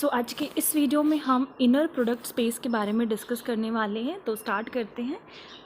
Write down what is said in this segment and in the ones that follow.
आज के इस वीडियो में हम इनर प्रोडक्ट स्पेस के बारे में डिस्कस करने वाले हैं। तो स्टार्ट करते हैं।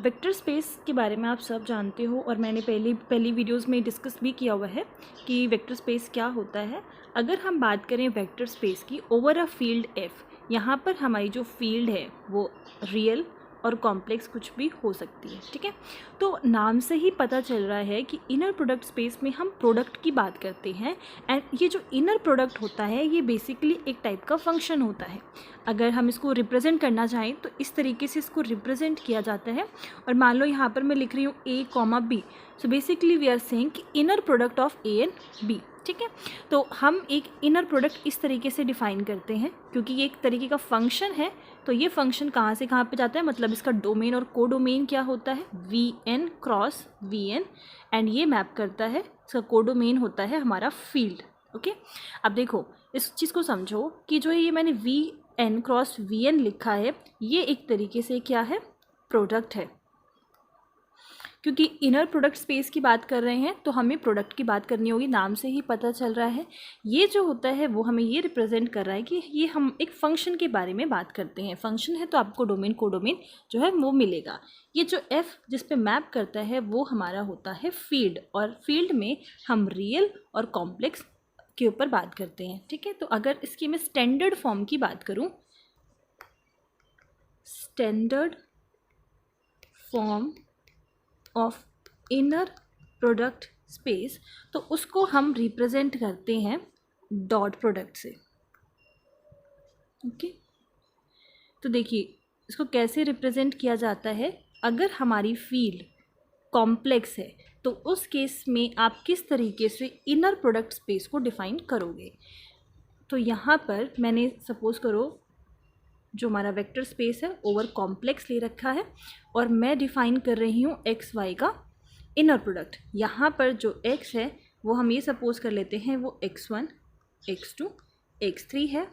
वेक्टर स्पेस के बारे में आप सब जानते हो और मैंने पहली वीडियोस में डिस्कस भी किया हुआ है कि वेक्टर स्पेस क्या होता है। अगर हम बात करें वेक्टर स्पेस की ओवर अ फील्ड एफ, यहाँ पर हमारी जो फील्ड है वो रियल और कॉम्प्लेक्स कुछ भी हो सकती है। ठीक है, तो नाम से ही पता चल रहा है कि इनर प्रोडक्ट स्पेस में हम प्रोडक्ट की बात करते हैं। एंड ये जो इनर प्रोडक्ट होता है ये बेसिकली एक टाइप का फंक्शन होता है। अगर हम इसको रिप्रेजेंट करना चाहें तो इस तरीके से इसको रिप्रेजेंट किया जाता है। और मान लो यहाँ पर मैं लिख रही हूँ a comma b, so basically we are saying कि inner product of a and b. ठीक है, तो हम एक इनर प्रोडक्ट इस तरीके से डिफाइन करते हैं क्योंकि ये एक तरीके का फंक्शन है। तो ये फंक्शन कहाँ से कहाँ पे जाता है, मतलब इसका डोमेन और कोडोमेन क्या होता है, V N cross V N, and ये मैप करता है, इसका कोडोमेन होता है हमारा फील्ड। ओके, अब देखो इस चीज़ को समझो कि जो ये मैंने V N cross V N लिखा है ये एक तरीके से क्या है, प्रोडक्ट है। क्योंकि इनर प्रोडक्ट स्पेस की बात कर रहे हैं तो हमें प्रोडक्ट की बात करनी होगी, नाम से ही पता चल रहा है। ये जो होता है वो हमें ये रिप्रेजेंट कर रहा है कि ये हम एक फंक्शन के बारे में बात करते हैं। फंक्शन है तो आपको डोमेन कोडोमेन जो है वो मिलेगा। ये जो एफ जिस पे मैप करता है वो हमारा होता है फील्ड, और फील्ड में हम रियल और कॉम्प्लेक्स के ऊपर बात करते हैं। ठीक है, तो अगर इसकी मैं स्टैंडर्ड फॉर्म की बात करूँ, standard form of inner product space, तो उसको हम रिप्रेजेंट करते हैं डॉट प्रोडक्ट से। ओके, तो देखिए इसको कैसे रिप्रेजेंट किया जाता है। अगर हमारी फील्ड कॉम्प्लेक्स है तो उस केस में आप किस तरीके से इनर प्रोडक्ट स्पेस को डिफाइन करोगे। तो यहाँ पर मैंने सपोज करो जो हमारा वेक्टर स्पेस है ओवर कॉम्प्लेक्स ले रखा है और मैं डिफाइन कर रही हूँ एक्स वाई का इनर प्रोडक्ट। यहाँ पर जो x है वो हम ये सपोज कर लेते हैं वो x1, x2, x3 है,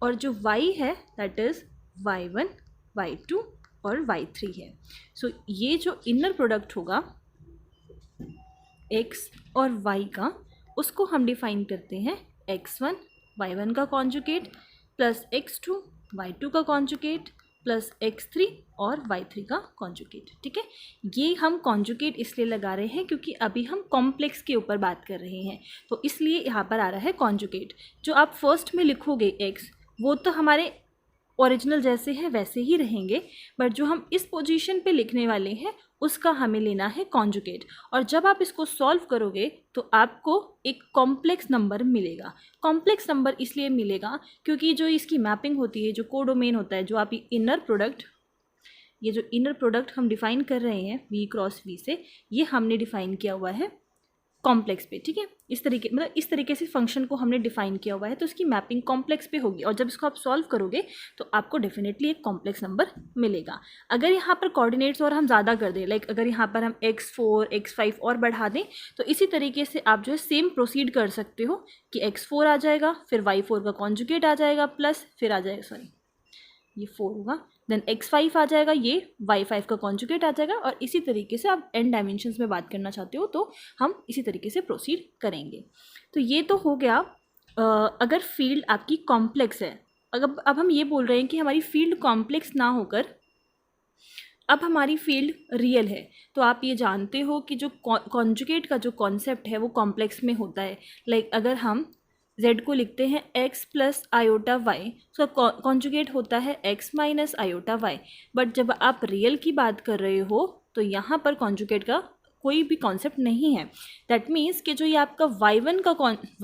और जो y है दैट इज़ y1, y2 और y3 है। सो ये जो इनर प्रोडक्ट होगा x और y का, उसको हम डिफाइन करते हैं x1 y1 का कॉन्जुगेट प्लस x2 y2 का कॉन्जुगेट प्लस x3 और y3 का कॉन्जुगेट। ठीक है, ये हम कॉन्जुगेट इसलिए लगा रहे हैं क्योंकि अभी हम कॉम्प्लेक्स के ऊपर बात कर रहे हैं, तो इसलिए यहाँ पर आ रहा है कॉन्जुगेट। जो आप फर्स्ट में लिखोगे x वो तो हमारे ओरिजिनल जैसे हैं वैसे ही रहेंगे, बट जो हम इस पोजीशन पे लिखने वाले हैं उसका हमें लेना है कॉन्जुगेट। और जब आप इसको सॉल्व करोगे तो आपको एक कॉम्प्लेक्स नंबर मिलेगा। कॉम्प्लेक्स नंबर इसलिए मिलेगा क्योंकि जो इसकी मैपिंग होती है, जो कोडोमेन होता है, जो आप इनर प्रोडक्ट, ये जो इनर प्रोडक्ट हम डिफाइन कर रहे हैं वी क्रॉस वी से, ये हमने डिफाइन किया हुआ है कॉम्प्लेक्स पे। ठीक है, इस तरीके से फंक्शन को हमने डिफाइन किया हुआ है, तो इसकी मैपिंग कॉम्प्लेक्स पे होगी और जब इसको आप सॉल्व करोगे तो आपको डेफिनेटली एक कॉम्प्लेक्स नंबर मिलेगा। अगर यहाँ पर कोऑर्डिनेट्स और हम ज़्यादा कर दें, लाइक अगर यहाँ पर हम x4 x5 और बढ़ा दें, तो इसी तरीके से आप जो है सेम प्रोसीड कर सकते हो कि x4 आ जाएगा, फिर y4 का कॉन्जुगेट आ जाएगा, प्लस फिर आ जाएगा, सॉरी ये 4 होगा, देन x5 आ जाएगा, ये y5 का कॉन्जुगेट आ जाएगा, और इसी तरीके से आप n डायमेंशंस में बात करना चाहते हो तो हम इसी तरीके से प्रोसीड करेंगे। तो ये तो हो गया अगर फील्ड आपकी कॉम्प्लेक्स है। अब हम ये बोल रहे हैं कि हमारी फील्ड कॉम्प्लेक्स ना होकर अब हमारी फील्ड रियल है, तो आप ये जानते हो कि जो कॉन्जुगेट का जो कॉन्सेप्ट है वो कॉम्प्लेक्स में होता है। लाइक अगर हम z को लिखते हैं x प्लस आयोटा वाई, उसका कॉन्जुगेट होता है x minus iota Y. But जब आप रियल की बात कर रहे हो तो यहाँ पर कॉन्जुगेट का कोई भी कॉन्सेप्ट नहीं है। दैट मीन्स कि जो ये आपका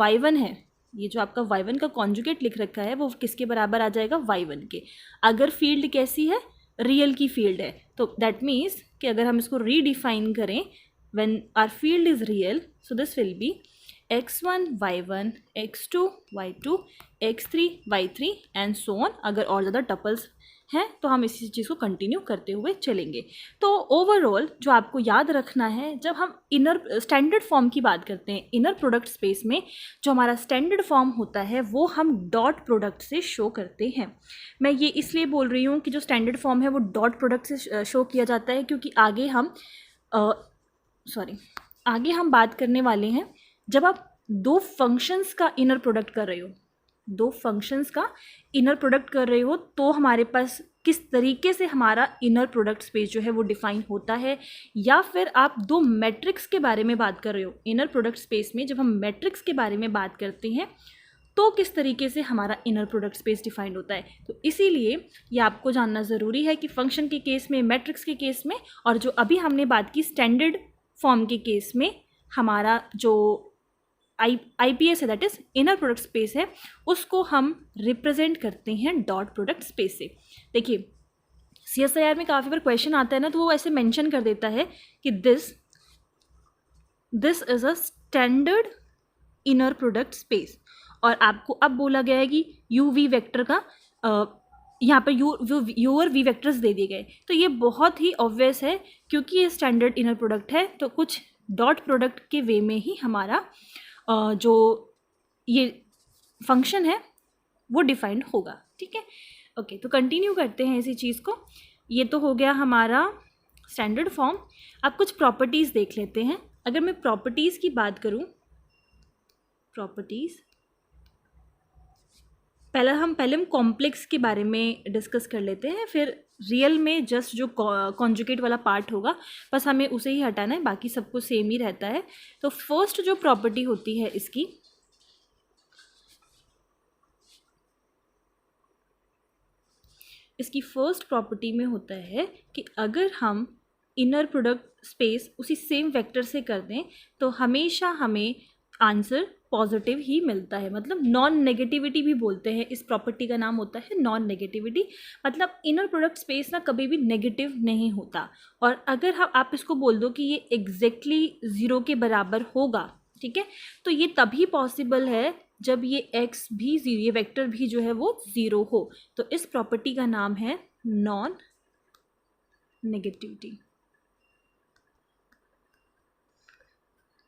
y1 है, ये जो आपका y1 का कॉन्जुगेट लिख रखा है वो किसके बराबर आ जाएगा, y1 के। अगर फील्ड कैसी है, रियल की फील्ड है, तो दैट मीन्स कि अगर हम इसको रीडिफाइन करें, when our field is real, so this will be x1 y1 x2 y2 x3 y3 and so on. अगर और ज़्यादा टपल्स हैं तो हम इसी चीज़ को कंटिन्यू करते हुए चलेंगे। तो ओवरऑल जो आपको याद रखना है, जब हम इनर स्टैंडर्ड फॉर्म की बात करते हैं इनर प्रोडक्ट स्पेस में, जो हमारा स्टैंडर्ड फॉर्म होता है वो हम डॉट प्रोडक्ट से शो करते हैं। मैं ये इसलिए बोल रही हूँ कि जो स्टैंडर्ड फॉर्म है वो डॉट प्रोडक्ट से शो किया जाता है क्योंकि आगे हम बात करने वाले हैं जब आप दो फंक्शंस का इनर प्रोडक्ट कर रहे हो। दो फंक्शंस का इनर प्रोडक्ट कर रहे हो तो हमारे पास किस तरीके से हमारा इनर प्रोडक्ट स्पेस जो है वो डिफाइन होता है, या फिर आप दो मैट्रिक्स के बारे में बात कर रहे हो इनर प्रोडक्ट स्पेस में। जब हम मैट्रिक्स के बारे में बात करते हैं तो किस तरीके से हमारा इनर प्रोडक्ट स्पेस डिफाइंड होता है। तो इसीलिए ये आपको जानना ज़रूरी है कि फंक्शन के केस में, मैट्रिक्स के केस में, और जो अभी हमने बात की स्टैंडर्ड फॉर्म के केस में, हमारा जो IPS है, that is inner product space है, उसको हम रिप्रेजेंट करते हैं डॉट प्रोडक्ट स्पेस से। देखिए CSIR में काफ़ी बार क्वेश्चन आता है ना, तो वो ऐसे मेंशन कर देता है कि this is a standard inner product space, और आपको अब बोला गया है कि UV वेक्टर का यहाँ पर U और V वेक्टर्स दे दिए गए। तो ये बहुत ही ऑब्वियस है क्योंकि ये स्टैंडर्ड इनर प्रोडक्ट है, तो कुछ डॉट प्रोडक्ट के वे में ही हमारा जो ये फंक्शन है वो डिफाइंड होगा। ठीक है, ओके, तो कंटिन्यू करते हैं इसी चीज़ को। ये तो हो गया हमारा स्टैंडर्ड फॉर्म। अब कुछ प्रॉपर्टीज़ देख लेते हैं। अगर मैं प्रॉपर्टीज़ की बात करूँ, प्रॉपर्टीज़ पहले हम कॉम्प्लेक्स के बारे में डिस्कस कर लेते हैं, फिर रियल में जस्ट जो कॉन्जुगेट वाला पार्ट होगा बस हमें उसे ही हटाना है, बाकी सब कुछ सेम ही रहता है। तो फर्स्ट जो प्रॉपर्टी होती है इसकी फर्स्ट प्रॉपर्टी में होता है कि अगर हम इनर प्रोडक्ट स्पेस उसी सेम वेक्टर से कर दें तो हमेशा हमें आंसर पॉजिटिव ही मिलता है। मतलब नॉन नेगेटिविटी भी बोलते हैं, इस प्रॉपर्टी का नाम होता है नॉन नेगेटिविटी। मतलब इनर प्रोडक्ट स्पेस ना कभी भी नेगेटिव नहीं होता। और अगर आप इसको बोल दो कि ये एग्जैक्टली 0 के बराबर होगा, ठीक है, तो ये तभी पॉसिबल है जब ये x भी 0, ये वेक्टर भी जो है वो 0 हो। तो इस प्रॉपर्टी का नाम है नॉन नेगेटिविटी।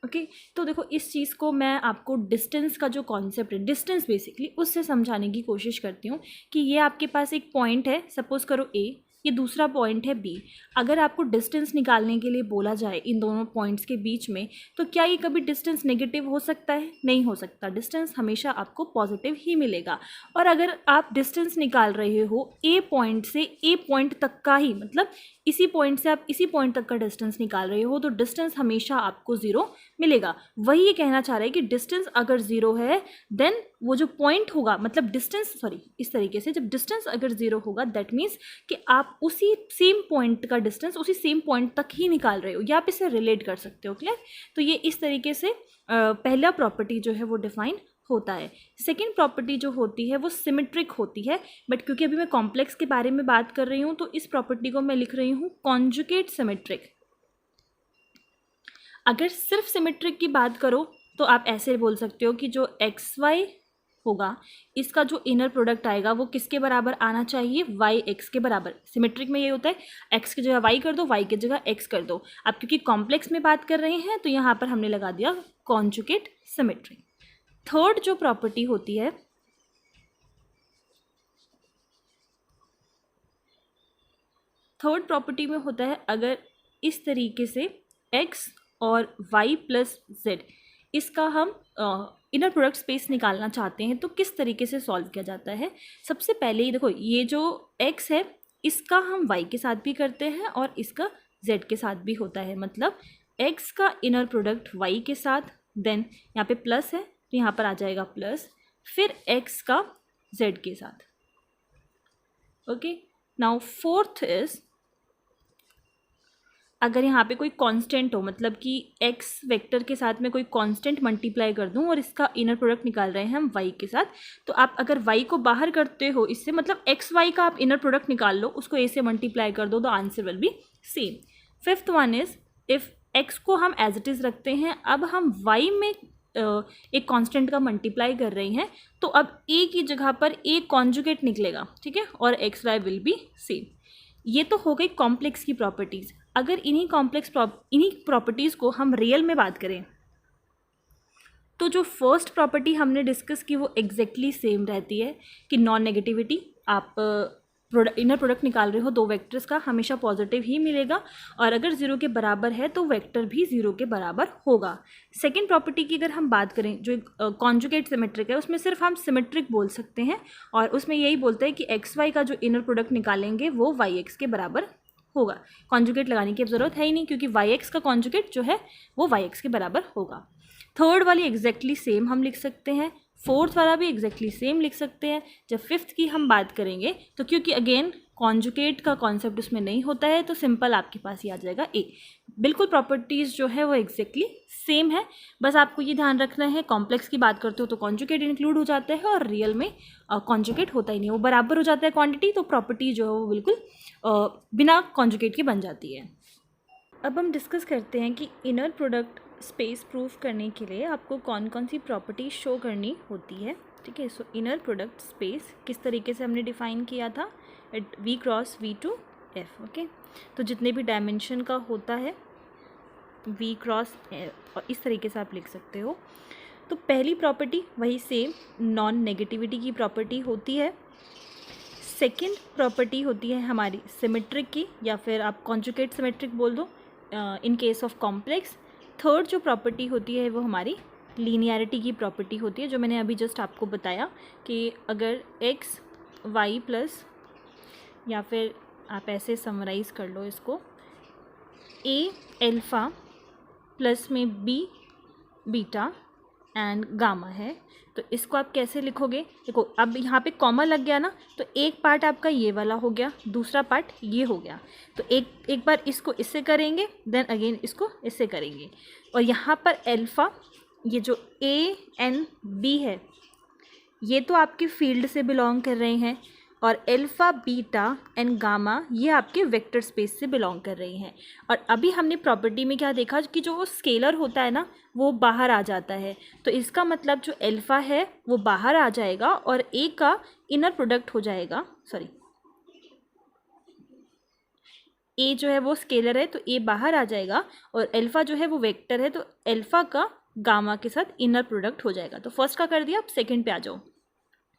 ओके, तो देखो इस चीज़ को मैं आपको डिस्टेंस का जो कॉन्सेप्ट है, डिस्टेंस बेसिकली उससे समझाने की कोशिश करती हूँ कि ये आपके पास एक पॉइंट है, सपोज करो A, ये दूसरा पॉइंट है B। अगर आपको डिस्टेंस निकालने के लिए बोला जाए इन दोनों पॉइंट्स के बीच में, तो क्या ये कभी डिस्टेंस नेगेटिव हो सकता है? नहीं हो सकता। डिस्टेंस हमेशा आपको पॉजिटिव ही मिलेगा। और अगर आप डिस्टेंस निकाल रहे हो A पॉइंट से A पॉइंट तक का ही, मतलब इसी पॉइंट से आप इसी पॉइंट तक का डिस्टेंस निकाल रहे हो, तो डिस्टेंस हमेशा आपको 0 मिलेगा। वही ये कहना चाह रहा है कि डिस्टेंस अगर 0 है देन वो जो पॉइंट होगा, मतलब डिस्टेंस, सॉरी इस तरीके से, जब डिस्टेंस अगर 0 होगा दैट मीन्स कि आप उसी सेम पॉइंट का डिस्टेंस उसी सेम पॉइंट तक ही निकाल रहे हो, या आप इसे रिलेट कर सकते हो। क्लियर? तो ये इस तरीके से पहला प्रॉपर्टी जो है वो डिफाइन होता है। सेकेंड प्रॉपर्टी जो होती है वो सिमेट्रिक होती है, बट क्योंकि अभी मैं कॉम्प्लेक्स के बारे में बात कर रही हूँ तो इस प्रॉपर्टी को मैं लिख रही हूँ कॉन्जुगेट सिमेट्रिक। अगर सिर्फ सिमेट्रिक की बात करो तो आप ऐसे बोल सकते हो कि जो XY होगा इसका जो इनर प्रोडक्ट आएगा वो किसके बराबर आना चाहिए? YX के बराबर। सिमेट्रिक में ये होता है X की जगह Y कर दो, Y की जगह X कर दो। अब क्योंकि कॉम्प्लेक्स में बात कर रहे हैं तो यहाँ पर हमने लगा दिया कॉन्जुगेट सिमेट्रिक। थर्ड जो प्रॉपर्टी होती है, थर्ड प्रॉपर्टी में होता है अगर इस तरीके से X और Y प्लस Z इसका हम इनर प्रोडक्ट स्पेस निकालना चाहते हैं तो किस तरीके से सॉल्व किया जाता है। सबसे पहले ही देखो, ये जो X है इसका हम Y के साथ भी करते हैं और इसका Z के साथ भी होता है। मतलब X का इनर प्रोडक्ट Y के साथ, देन यहाँ पे प्लस है तो यहाँ पर आ जाएगा प्लस, फिर X का Z के साथ। ओके, नाउ फोर्थ इज अगर यहाँ पे कोई कांस्टेंट हो, मतलब कि x वेक्टर के साथ में कोई कांस्टेंट मल्टीप्लाई कर दूँ और इसका इनर प्रोडक्ट निकाल रहे हैं हम y के साथ, तो आप अगर y को बाहर करते हो इससे, मतलब एक्स वाई का आप इनर प्रोडक्ट निकाल लो, उसको a से मल्टीप्लाई कर दो, तो answer will be same. Fifth one is if x को हम एज इट इज़ रखते हैं, अब हम y में एक कांस्टेंट का मल्टीप्लाई कर रहे हैं, तो अब a की जगह पर a कॉन्जुगेट निकलेगा, ठीक है, और X Y will be same. ये तो हो गई कॉम्प्लेक्स की प्रॉपर्टीज़। अगर इन्हीं प्रॉपर्टीज़ को हम रियल में बात करें तो जो फर्स्ट प्रॉपर्टी हमने डिस्कस की वो एग्जैक्टली सेम रहती है कि नॉन नेगेटिविटी। आप इनर प्रोडक्ट निकाल रहे हो दो वेक्टर्स का, हमेशा पॉजिटिव ही मिलेगा, और अगर ज़ीरो के बराबर है तो वेक्टर भी ज़ीरो के बराबर होगा। सेकंड प्रॉपर्टी की अगर हम बात करें, जो कॉन्जुगेट सिमेट्रिक है, उसमें सिर्फ हम सिमेट्रिक बोल सकते हैं, और उसमें यही बोलते हैं कि एक्स वाई का जो इनर प्रोडक्ट निकालेंगे वो वाई एक्स के बराबर होगा। कॉन्जुगेट लगाने की ज़रूरत है ही नहीं, क्योंकि वाई एक्स का कॉन्जुगेट जो है वो वाई एक्स के बराबर होगा। थर्ड वाली एग्जैक्टली सेम हम लिख सकते हैं, फोर्थ वाला भी एग्जैक्टली सेम लिख सकते हैं। जब फिफ्थ की हम बात करेंगे तो क्योंकि अगेन कॉन्जुगेट का कॉन्सेप्ट उसमें नहीं होता है, तो सिंपल आपके पास ही आ जाएगा ए। बिल्कुल प्रॉपर्टीज़ जो है वो एग्जैक्टली सेम है, बस आपको ये ध्यान रखना है कॉम्प्लेक्स की बात करते हो तो कॉन्जुगेट इंक्लूड हो जाता है, और रियल में कॉन्जुगेट होता ही नहीं, वो बराबर हो जाता है क्वांटिटी, तो प्रॉपर्टी जो है वो बिल्कुल बिना कॉन्जुगेट के बन जाती है। अब हम डिस्कस करते हैं कि इनर प्रोडक्ट स्पेस प्रूफ करने के लिए आपको कौन कौन सी प्रॉपर्टी शो करनी होती है। ठीक है, सो इनर प्रोडक्ट स्पेस किस तरीके से हमने डिफाइन किया था, at V cross V to F. Okay, तो जितने भी डायमेंशन का होता है वी क्रॉस और इस तरीके से आप लिख सकते हो। तो पहली प्रॉपर्टी वही सेम नॉन नेगेटिविटी की प्रॉपर्टी होती है। सेकेंड प्रॉपर्टी होती है हमारी सिमेट्रिक की, या फिर आप कॉन्जुगेट सिमेट्रिक बोल दो in case of complex. Third जो प्रॉपर्टी होती है वो हमारी लीनियरिटी की प्रॉपर्टी होती है, जो मैंने अभी जस्ट आपको बताया कि अगर एक्स वाई प्लस, या फिर आप ऐसे समराइज़ कर लो इसको, ए एल्फ़ा प्लस में बी बीटा एंड गामा है, तो इसको आप कैसे लिखोगे। देखो अब यहाँ पे कॉमा लग गया ना, तो एक पार्ट आपका ये वाला हो गया, दूसरा पार्ट ये हो गया, तो एक बार इसको इससे करेंगे, देन अगेन इसको इससे करेंगे, और यहाँ पर एल्फ़ा ये जो ए एन बी है ये तो आपके फील्ड से बिलोंग कर रहे हैं, और एल्फ़ा बीटा एंड गामा ये आपके वेक्टर स्पेस से बिलोंग कर रही हैं। और अभी हमने प्रॉपर्टी में क्या देखा कि जो वो स्केलर होता है ना वो बाहर आ जाता है, तो इसका मतलब जो एल्फ़ा है वो बाहर आ जाएगा और ए का इनर प्रोडक्ट हो जाएगा, सॉरी ए जो है वो स्केलर है तो ए बाहर आ जाएगा, और एल्फ़ा जो है वो वेक्टर है तो एल्फ़ा का गामा के साथ इनर प्रोडक्ट हो जाएगा। तो फर्स्ट का कर दिया, अब सेकंड पे आ जाओ।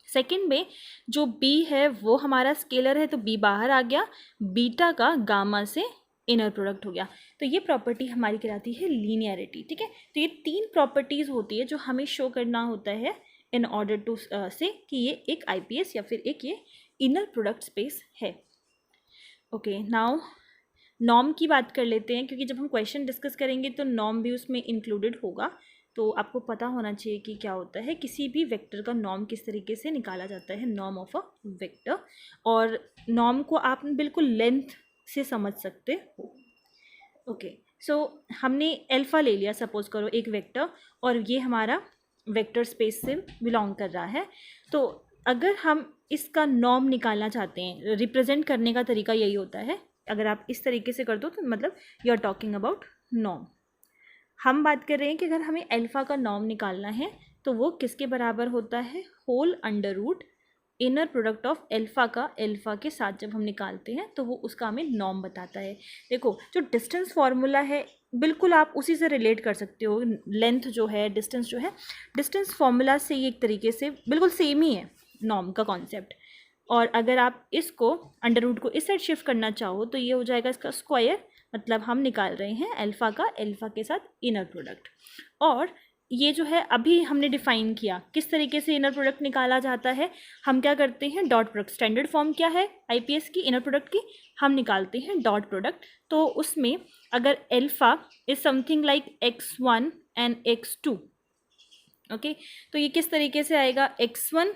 सेकंड में जो b है वो हमारा स्केलर है तो b बाहर आ गया, बीटा का गामा से इनर प्रोडक्ट हो गया, तो ये प्रॉपर्टी हमारी कहलाती है लीनियरिटी। ठीक है, तो ये तीन प्रॉपर्टीज़ होती है जो हमें शो करना होता है इन ऑर्डर टू से कि ये एक आईपीएस या फिर एक ये इनर प्रोडक्ट स्पेस है। ओके, नाउ नॉर्म की बात कर लेते हैं, क्योंकि जब हम क्वेश्चन डिस्कस करेंगे तो नॉर्म भी उसमें इंक्लूडेड होगा, तो आपको पता होना चाहिए कि क्या होता है किसी भी वेक्टर का नॉर्म किस तरीके से निकाला जाता है, नॉर्म ऑफ अ वेक्टर। और नॉर्म को आप बिल्कुल लेंथ से समझ सकते हो। ओके, सो हमने एल्फ़ा ले लिया, सपोज करो एक वेक्टर, और ये हमारा वेक्टर स्पेस से बिलोंग कर रहा है, तो अगर हम इसका नॉर्म निकालना चाहते हैं, रिप्रेजेंट करने का तरीका यही होता है, अगर आप इस तरीके से कर दो तो मतलब you are talking about norm. हम बात कर रहे हैं कि अगर हमें एल्फ़ा का नॉर्म निकालना है तो वो किसके बराबर होता है, whole under root inner product of alpha का एल्फ़ा के साथ जब हम निकालते हैं तो वो उसका हमें नॉर्म बताता है। देखो जो डिस्टेंस फार्मूला है बिल्कुल आप उसी से रिलेट कर सकते हो, लेंथ जो है डिस्टेंस जो है, डिस्टेंस फार्मूला से ये एक तरीके से बिल्कुल सेम ही है नॉर्म का कॉन्सेप्ट। और अगर आप इसको अंडर रूट को इस साइड शिफ्ट करना चाहो तो ये हो जाएगा इसका स्क्वायर, मतलब हम निकाल रहे हैं एल्फ़ा का एल्फ़ा के साथ इनर प्रोडक्ट। और ये जो है अभी हमने डिफाइन किया किस तरीके से इनर प्रोडक्ट निकाला जाता है, हम क्या करते हैं डॉट प्रोडक्ट। स्टैंडर्ड फॉर्म क्या है आईपीएस की इनर प्रोडक्ट की, हम निकालते हैं डॉट प्रोडक्ट। तो उसमें अगर alpha is something like x1 and x2, okay, तो ये किस तरीके से आएगा, x1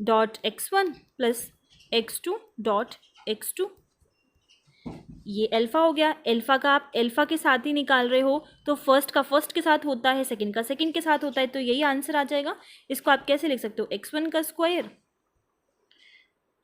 dot x1 plus x2 dot x2, ये एल्फ़ा हो गया। एल्फ़ा का आप एल्फ़ा के साथ ही निकाल रहे हो तो फर्स्ट का फर्स्ट के साथ होता है, सेकंड का सेकंड के साथ होता है, तो यही आंसर आ जाएगा। इसको आप कैसे लिख सकते हो, x1 का स्क्वायर,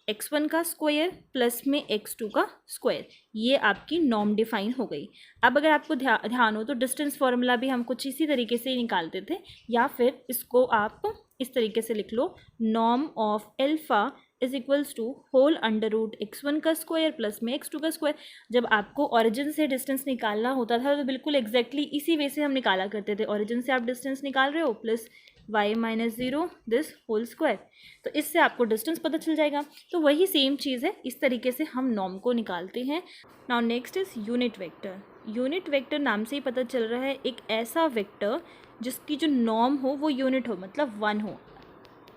x1 का स्क्वायर प्लस में x2 का स्क्वायर, ये आपकी नॉर्म डिफाइन हो गई। अब अगर आपको ध्यान हो तो डिस्टेंस फार्मूला भी हम कुछ इसी तरीके से निकालते थे, या फिर इसको आप इस तरीके से लिख लो, norm of alpha is equals to whole under root x1 का स्क्वायर प्लस में x2 का स्क्वायर। जब आपको ऑरिजिन से डिस्टेंस निकालना होता था तो बिल्कुल एग्जैक्टली इसी वे से हम निकाला करते थे, ऑरिजिन से आप डिस्टेंस निकाल रहे हो plus y minus zero this whole square. तो इससे आपको डिस्टेंस पता चल जाएगा। तो वही सेम चीज़ है, इस तरीके से हम नॉर्म को निकालते हैं। Now next is unit vector. Unit vector नाम से ही पता चल रहा है एक ऐसा वेक्टर जिसकी जो नॉर्म हो वो यूनिट हो, मतलब 1 हो।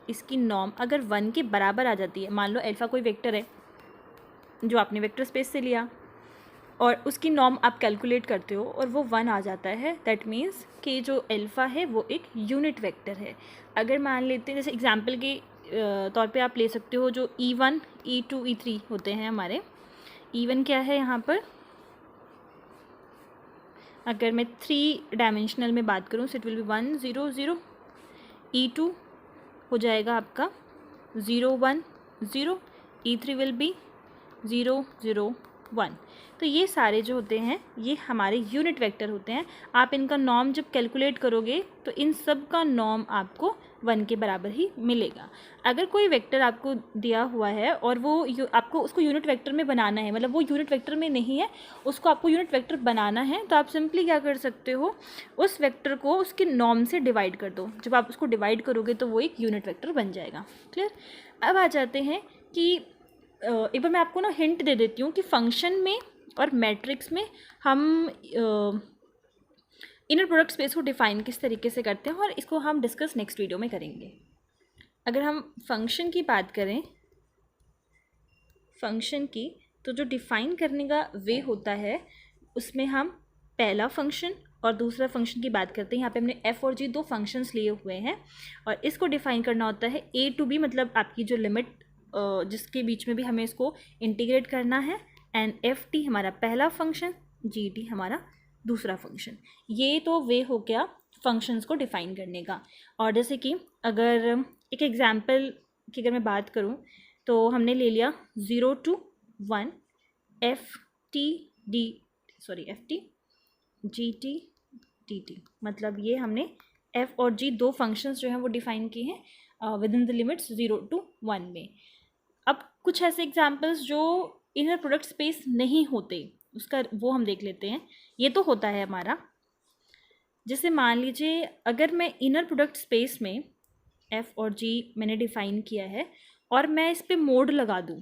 इसकी नॉर्म अगर 1 के बराबर आ जाती है, मान लो अल्फ़ा कोई वेक्टर है जो आपने वेक्टर स्पेस से लिया और उसकी नॉर्म आप कैलकुलेट करते हो और वो 1 आ जाता है, दैट मीन्स कि जो अल्फ़ा है वो एक यूनिट वेक्टर है। अगर मान लेते हैं, जैसे एग्जांपल के तौर पे आप ले सकते हो जो E1, E2, E3 होते हैं हमारे। E1 क्या है यहाँ पर, अगर मैं 3 डायमेंशनल में बात करूँ, इट विल बी 1 0 0। E2 हो जाएगा आपका 0 1 0। E3 will be 0 0 1। तो ये सारे जो होते हैं ये हमारे यूनिट वेक्टर होते हैं। आप इनका नॉर्म जब कैलकुलेट करोगे तो इन सब का नॉर्म आपको 1 के बराबर ही मिलेगा। अगर कोई वेक्टर आपको दिया हुआ है और वो आपको उसको यूनिट वेक्टर में बनाना है, मतलब वो यूनिट वेक्टर में नहीं है, उसको आपको यूनिट वेक्टर बनाना है, तो आप सिंपली क्या कर सकते हो, उस वेक्टर को उसके नॉर्म से डिवाइड कर दो। जब आप उसको डिवाइड करोगे तो वो एक यूनिट वेक्टर बन जाएगा। क्लियर। अब आ जाते हैं कि एक बार मैं आपको ना हिंट दे देती हूँ कि फंक्शन में और मैट्रिक्स में हम इनर प्रोडक्ट स्पेस को डिफाइन किस तरीके से करते हैं, और इसको हम डिस्कस नेक्स्ट वीडियो में करेंगे। अगर हम फंक्शन की बात करें, फंक्शन की, तो जो डिफ़ाइन करने का वे होता है उसमें हम पहला फंक्शन और दूसरा फंक्शन की बात करते हैं। यहाँ पे हमने f और g दो फंक्शंस लिए हुए हैं और इसको डिफ़ाइन करना होता है a to b, मतलब आपकी जो लिमिट जिसके बीच में भी हमें इसको इंटीग्रेट करना है। एंड एफ टी हमारा पहला फंक्शन, जी टी हमारा दूसरा फंक्शन। ये तो वे हो गया फंक्शंस को डिफ़ाइन करने का। और जैसे कि अगर एक एग्जांपल की अगर मैं बात करूँ तो हमने ले लिया 0 to 1 F T G T T T, मतलब ये हमने f और g दो फंक्शंस जो हैं वो डिफ़ाइन किए हैं with in the limits 0 to 1 में। अब कुछ ऐसे एग्जांपल्स जो इनर प्रोडक्ट स्पेस नहीं होते, उसका वो हम देख लेते हैं। ये तो होता है हमारा, जैसे मान लीजिए अगर मैं इनर प्रोडक्ट स्पेस में f और g मैंने डिफ़ाइन किया है और मैं इस पर मोड लगा दूँ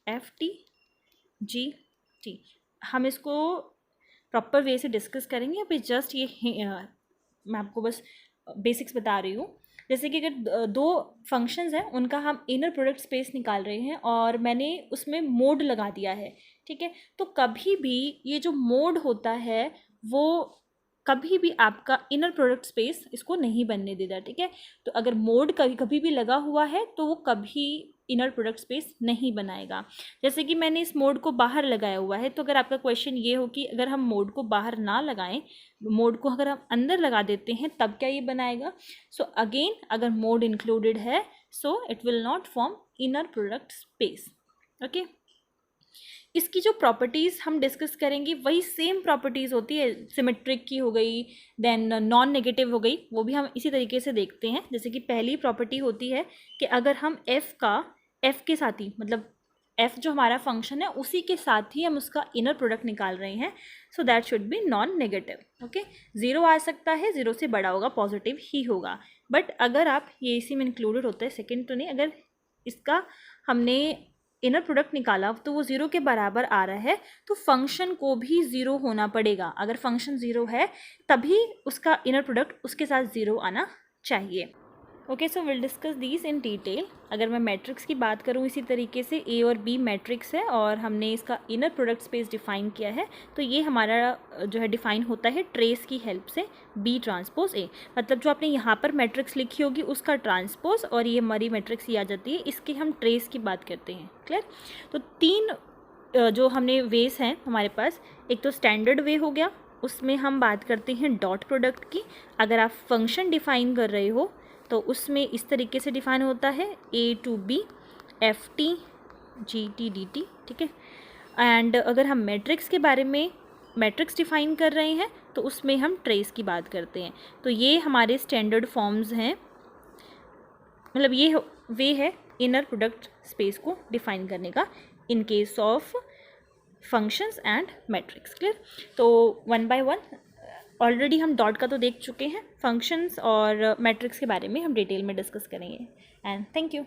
एफ टी जी टी, हम इसको प्रॉपर वे से डिस्कस करेंगे। अभी जस्ट ये मैं आपको बस बेसिक्स बता रही हूँ। जैसे कि अगर दो फंक्शंस हैं उनका हम इनर प्रोडक्ट स्पेस निकाल रहे हैं और मैंने उसमें मोड लगा दिया है, ठीक है, तो कभी भी ये जो मोड होता है वो कभी भी आपका इनर प्रोडक्ट स्पेस इसको नहीं बनने देता, ठीक है। तो अगर मोड कभी भी लगा हुआ है तो वो कभी इनर प्रोडक्ट स्पेस नहीं बनाएगा। जैसे कि मैंने इस मोड को बाहर लगाया हुआ है, तो अगर आपका क्वेश्चन ये हो कि अगर हम मोड को बाहर ना लगाएं, मोड को अगर हम अंदर लगा देते हैं तब क्या ये बनाएगा। सो अगेन अगर मोड इंक्लूडेड है so it will not form inner product space. Okay, इसकी जो प्रॉपर्टीज़ हम डिस्कस करेंगे वही सेम प्रॉपर्टीज़ होती है, सिमेट्रिक की हो गई, देन नॉन नेगेटिव हो गई, वो भी हम इसी तरीके से देखते हैं। जैसे कि पहली प्रॉपर्टी होती है कि अगर हम f के साथ ही, मतलब f जो हमारा फंक्शन है उसी के साथ ही हम उसका इनर प्रोडक्ट निकाल रहे हैं, so that should be non negative. Okay, 0 आ सकता है, 0 से बड़ा होगा, पॉजिटिव ही होगा। बट अगर आप ये इसी में इंक्लूडेड होता है, सेकेंड तो नहीं, अगर इसका हमने इनर प्रोडक्ट निकाला तो वो 0 के बराबर आ रहा है तो फंक्शन को भी 0 होना पड़ेगा। अगर फंक्शन 0 है तभी उसका इनर प्रोडक्ट उसके साथ 0 आना चाहिए। Okay, so will discuss these in detail. अगर मैं मैट्रिक्स की बात करूँ, इसी तरीके से ए और बी मैट्रिक्स है और हमने इसका इनर प्रोडक्ट स्पेस डिफ़ाइन किया है, तो ये हमारा जो है डिफ़ाइन होता है ट्रेस की हेल्प से, बी ट्रांसपोज ए, मतलब जो आपने यहाँ पर मैट्रिक्स लिखी होगी उसका ट्रांसपोज, और ये हमारी मैट्रिक्स ये आ जाती है, इसके हम ट्रेस की बात करते हैं। क्लियर। तो 3 जो हमने वेज हैं हमारे पास, एक तो स्टैंडर्ड वे हो गया, उसमें हम बात करते हैं डॉट प्रोडक्ट की। अगर आप फंक्शन डिफ़ाइन कर रहे हो तो उसमें इस तरीके से डिफ़ाइन होता है a to b F T G T D T, ठीक है। एंड अगर हम मैट्रिक्स के बारे में मैट्रिक्स डिफ़ाइन कर रहे हैं तो उसमें हम ट्रेस की बात करते हैं। तो ये हमारे स्टैंडर्ड फॉर्म्स हैं, मतलब ये वे है इनर प्रोडक्ट स्पेस को डिफ़ाइन करने का in case of functions and matrix. Clear. तो वन बाय वन ऑलरेडी हम डॉट का तो देख चुके हैं, फंक्शंस और मैट्रिक्स के बारे में हम डिटेल में डिस्कस करेंगे। And thank you.